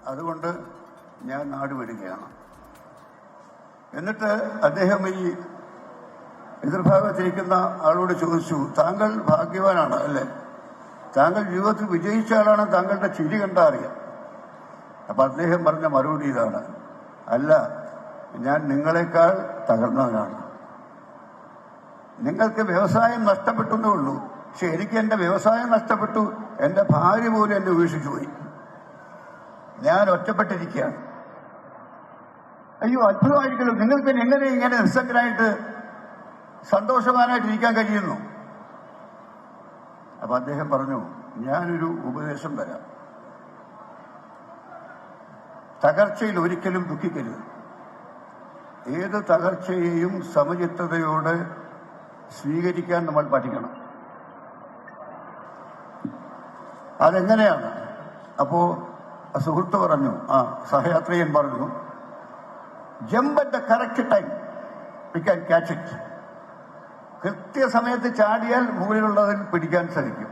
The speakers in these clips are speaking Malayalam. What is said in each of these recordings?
അതുകൊണ്ട് ഞാൻ നാട് വിടുകയാണ്. എന്നിട്ട് അദ്ദേഹം ഈ എതിർഭാഗത്തിരിക്കുന്ന ആളോട് ചോദിച്ചു, താങ്കൾ ഭാഗ്യവാനാണ് അല്ലേ? താങ്കൾ ജീവിതത്തിൽ വിജയിച്ച ആളാണ്, താങ്കളുടെ ചിരി കണ്ടാ അറിയാം. അപ്പൊ അദ്ദേഹം പറഞ്ഞ മറുപടി ഇതാണ്, അല്ല, ഞാൻ നിങ്ങളെക്കാൾ തകർന്നവനാണ്. നിങ്ങൾക്ക് വ്യവസായം നഷ്ടപ്പെട്ടെന്നേ ഉള്ളൂ, പക്ഷെ എനിക്ക് എന്റെ വ്യവസായം നഷ്ടപ്പെട്ടു, എന്റെ ഭാര്യ പോലും എന്നെ ഉപേക്ഷിച്ചു പോയി, ഞാൻ ഒറ്റപ്പെട്ടിരിക്കുകയാണ്. അയ്യോ, അത്ഭുതമായിരിക്കല്ലോ, നിങ്ങൾക്ക് എങ്ങനെ ഇങ്ങനെ നിസ്സംഗനായിട്ട് സന്തോഷവാനായിട്ടിരിക്കാൻ കഴിയുന്നു? അപ്പൊ അദ്ദേഹം പറഞ്ഞു, ഞാനൊരു ഉപദേശം തരാം. തകർച്ചയിൽ ഒരിക്കലും ദുഃഖിക്കരുത്. ഏത് തകർച്ചയെയും സമചിത്തതയോടെ സ്വീകരിക്കാൻ നമ്മൾ പഠിക്കണം. അതെങ്ങനെയാണ്? അപ്പോ സുഹൃത്ത് പറഞ്ഞു, സഹയാത്രികൻ പറഞ്ഞു, jump at the correct time we can catch it. കൃത്യസമയത്ത് ചാടിയാൽ മുകളിലുള്ളതിൽ പിടിക്കാൻ സാധിക്കും.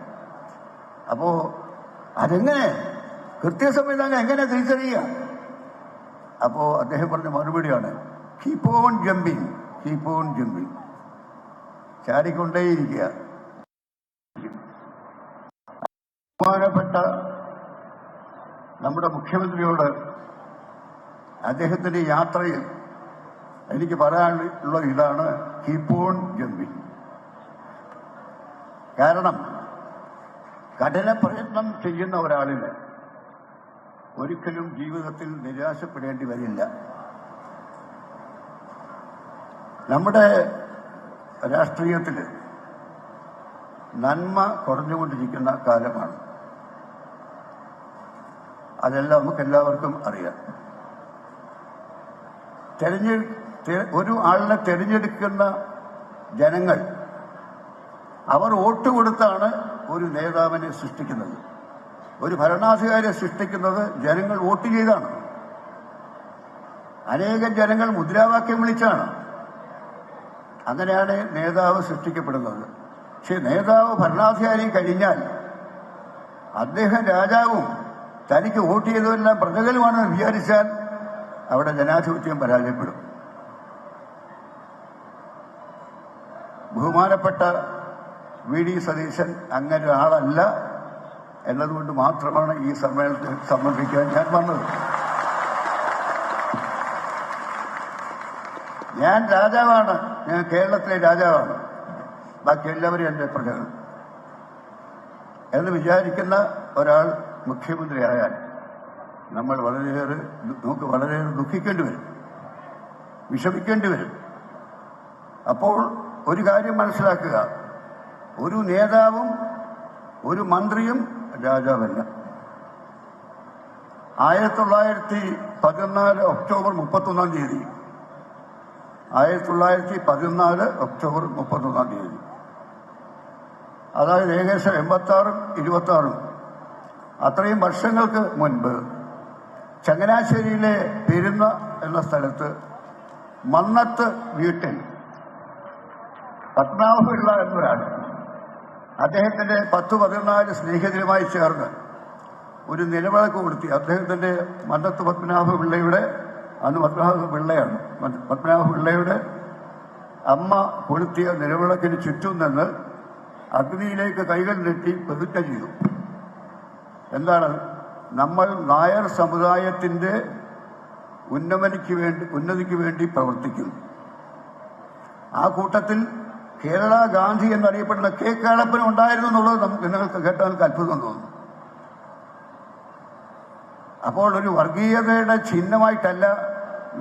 അപ്പോ അതെങ്ങനെ കൃത്യസമയത്ത് എങ്ങനെ തിരിച്ചറിയുക? അപ്പോ അദ്ദേഹം പറഞ്ഞ മറുപടിയാണ്, keep on jumping, keep on jumping. ചാടിക്കൊണ്ടേയിരിക്കുക. ബഹുമാനപ്പെട്ട നമ്മുടെ മുഖ്യമന്ത്രിയോട് അദ്ദേഹത്തിന്റെ യാത്രയിൽ എനിക്ക് പറയാനുള്ള ഇതാണ്, കീപ്പ് ഓൺ ജമ്പിങ്. കാരണം കഠിന പ്രയത്നം ചെയ്യുന്ന ഒരാളിന് ഒരിക്കലും ജീവിതത്തിൽ നിരാശപ്പെടേണ്ടി വരില്ല. നമ്മുടെ രാഷ്ട്രീയത്തിൽ നന്മ കുറഞ്ഞുകൊണ്ടിരിക്കുന്ന കാലമാണ്. അതെല്ലാം നമുക്കെല്ലാവർക്കും അറിയാം. ഒരു ആളിനെ തെരഞ്ഞെടുക്കുന്ന ജനങ്ങൾ അവർ വോട്ട് കൊടുത്താണ് ഒരു നേതാവിനെ സൃഷ്ടിക്കുന്നത്. ഒരു ഭരണാധികാരിയെ സൃഷ്ടിക്കുന്നത് ജനങ്ങൾ വോട്ട് ചെയ്താണ്. അനേകം ജനങ്ങൾ മുദ്രാവാക്യം വിളിച്ചാണ്. അങ്ങനെയാണ് നേതാവ് സൃഷ്ടിക്കപ്പെടുന്നത്. പക്ഷെ നേതാവ് ഭരണാധികാരി കഴിഞ്ഞാൽ അദ്ദേഹം രാജാവും തനിക്ക് വോട്ട് ചെയ്തവരെല്ലാം പ്രജകളുമാണെന്ന് വിചാരിച്ചാൽ അവിടെ ജനാധിപത്യം പരാജയപ്പെടും. ബഹുമാനപ്പെട്ട വി ഡി സതീശൻ അങ്ങനെ ഒരാളല്ല എന്നതുകൊണ്ട് മാത്രമാണ് ഈ സമ്മേളനത്തിൽ സംബന്ധിക്കാൻ ഞാൻ വന്നത്. ഞാൻ രാജാവാണ്, ഞാൻ കേരളത്തിലെ രാജാവാണ്, ബാക്കി എല്ലാവരും എൻ്റെ പ്രജകൾ എന്ന് വിചാരിക്കുന്ന ഒരാൾ മുഖ്യമന്ത്രിയായാൽ നമുക്ക് വളരെയേറെ ദുഃഖിക്കേണ്ടി വരും, വിഷമിക്കേണ്ടി വരും. അപ്പോൾ ഒരു കാര്യം മനസ്സിലാക്കുക, ഒരു നേതാവും ഒരു മന്ത്രിയും രാജാവല്ല. 1914 ഒക്ടോബർ 31 1914 ഒക്ടോബർ 31 അതായത് ഏകദേശം 86-ഉം 26-ഉം അത്രയും വർഷങ്ങൾക്ക് മുൻപ് ചങ്ങനാശ്ശേരിയിലെ പെരുന്ന എന്ന സ്ഥലത്ത് മന്നത്ത് വീട്ടിൽ പത്മനാഭപിള്ള എന്നൊരാൾ അദ്ദേഹത്തിന്റെ 10-14 സ്നേഹിതരുമായി ചേർന്ന് ഒരു നിലവിളക്ക് കൊളുത്തി. അദ്ദേഹത്തിന്റെ മന്നത്ത് പത്മനാഭപിള്ളയുടെ, അന്ന് പത്മനാഭപിള്ളയാണ്, പത്മനാഭപിള്ളയുടെ അമ്മ കൊളുത്തിയ നിലവിളക്കിന് ചുറ്റും നിന്ന് അഗ്നിയിലേക്ക് കൈകൾ നീട്ടി പ്രതിജ്ഞ ചെയ്തു. എന്താണ്? നമ്മൾ നായർ സമുദായത്തിന്റെ ഉന്നതിക്ക് വേണ്ടി പ്രവർത്തിക്കും. ആ കൂട്ടത്തിൽ കേരള ഗാന്ധി എന്നറിയപ്പെടുന്ന കെ കേളപ്പൻ ഉണ്ടായിരുന്നു എന്നുള്ളത് നിങ്ങൾക്ക് കേട്ടാൽ അത്ഭുതം തോന്നും. അപ്പോൾ ഒരു വർഗീയതയുടെ ചിഹ്നമായിട്ടല്ല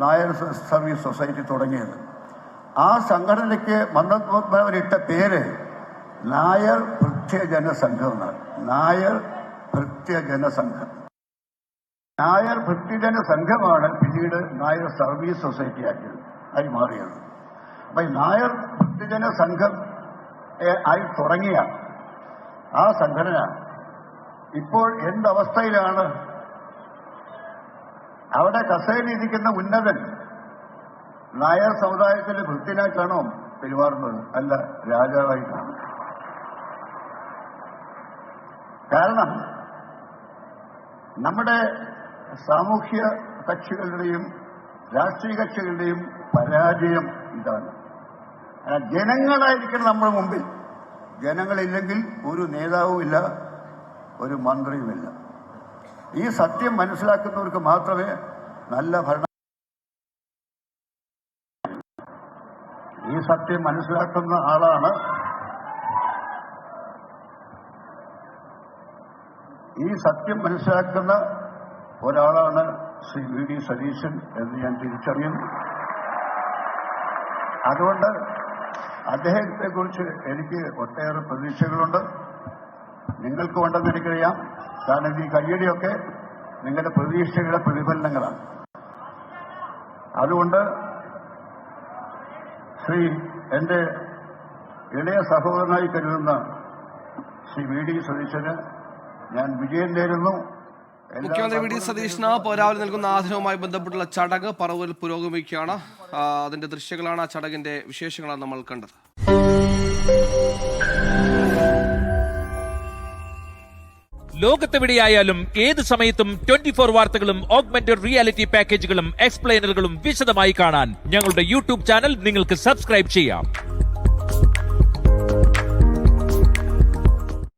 നായർ സർവീസ് സൊസൈറ്റി തുടങ്ങിയത്. ആ സംഘടനയ്ക്ക് മന്നത്ത് പേര് നായർ ഭൃത്യജന സംഘം എന്നാണ്. നായർ ഭൃത്യജന സംഘം. നായർ ഭൃത്യജന സംഘമാണ് പിന്നീട് നായർ സർവീസ് സൊസൈറ്റി ആയി മാറിയത്. അപ്പൊ ഈ നായർ ഭക്തജന സംഘം ആയി തുടങ്ങിയ ആ സംഘടന ഇപ്പോൾ എന്തവസ്ഥയിലാണ്? അവിടെ കസേരയിലിരിക്കുന്ന ഉന്നതൻ നായർ സമുദായത്തിന്റെ ഭൃത്യനായിട്ടാണോ പെരുമാറുന്നത്? അല്ല, രാജാവായിട്ടാണ്. കാരണം നമ്മുടെ സാമൂഹ്യ കക്ഷികളുടെയും രാഷ്ട്രീയ കക്ഷികളുടെയും പരാജയം ഇതാണ്. ജനങ്ങളായിരിക്കണം നമ്മുടെ മുമ്പിൽ. ജനങ്ങളില്ലെങ്കിൽ ഒരു നേതാവുമില്ല, ഒരു മന്ത്രിയുമില്ല. ഈ സത്യം മനസ്സിലാക്കുന്നവർക്ക് മാത്രമേ നല്ല ഭരണം. ഈ സത്യം മനസ്സിലാക്കുന്ന ആളാണ് ഒരാളാണ് ശ്രീ വി.ഡി. സതീശൻ എന്ന് ഞാൻ തിരിച്ചറിയുന്നു. അതുകൊണ്ട് അദ്ദേഹത്തെക്കുറിച്ച് എനിക്ക് ഒട്ടേറെ പ്രതീക്ഷകളുണ്ട്. നിങ്ങൾക്കും ഉണ്ടെന്ന് എനിക്കറിയാം. കാരണം ഈ കയ്യടിയൊക്കെ നിങ്ങളുടെ പ്രതീക്ഷയുടെ പ്രതിഫലനങ്ങളാണ്. അതുകൊണ്ട് എന്റെ ഇളയ സഹോദരനായി കരുതുന്ന ശ്രീ വി.ഡി. സതീശന് ഞാൻ വിജയം നേരുന്നു. മുഖ്യമന്ത്രി വി.ഡി. സതീശന് രാവിലെ നൽകുന്ന ആദരവുമായി ബന്ധപ്പെട്ടുള്ള ചടങ്ങ് പറവൂരിൽ പുരോഗമിക്കുകയാണ്. അതിന്റെ ദൃശ്യങ്ങളാണ്, ആ ചടങ്ങിന്റെ വിശേഷങ്ങളാണ് നമ്മൾ കണ്ടത്. ലോകത്തെവിടെയായാലും ഏത് സമയത്തും 24 വാർത്തകളും ഓഗ്മെന്റഡ് റിയാലിറ്റി പാക്കേജുകളും എക്സ്പ്ലെയിനറുകളും വിശദമായി കാണാൻ ഞങ്ങളുടെ യൂട്യൂബ് ചാനൽ നിങ്ങൾക്ക് സബ്സ്ക്രൈബ് ചെയ്യാം.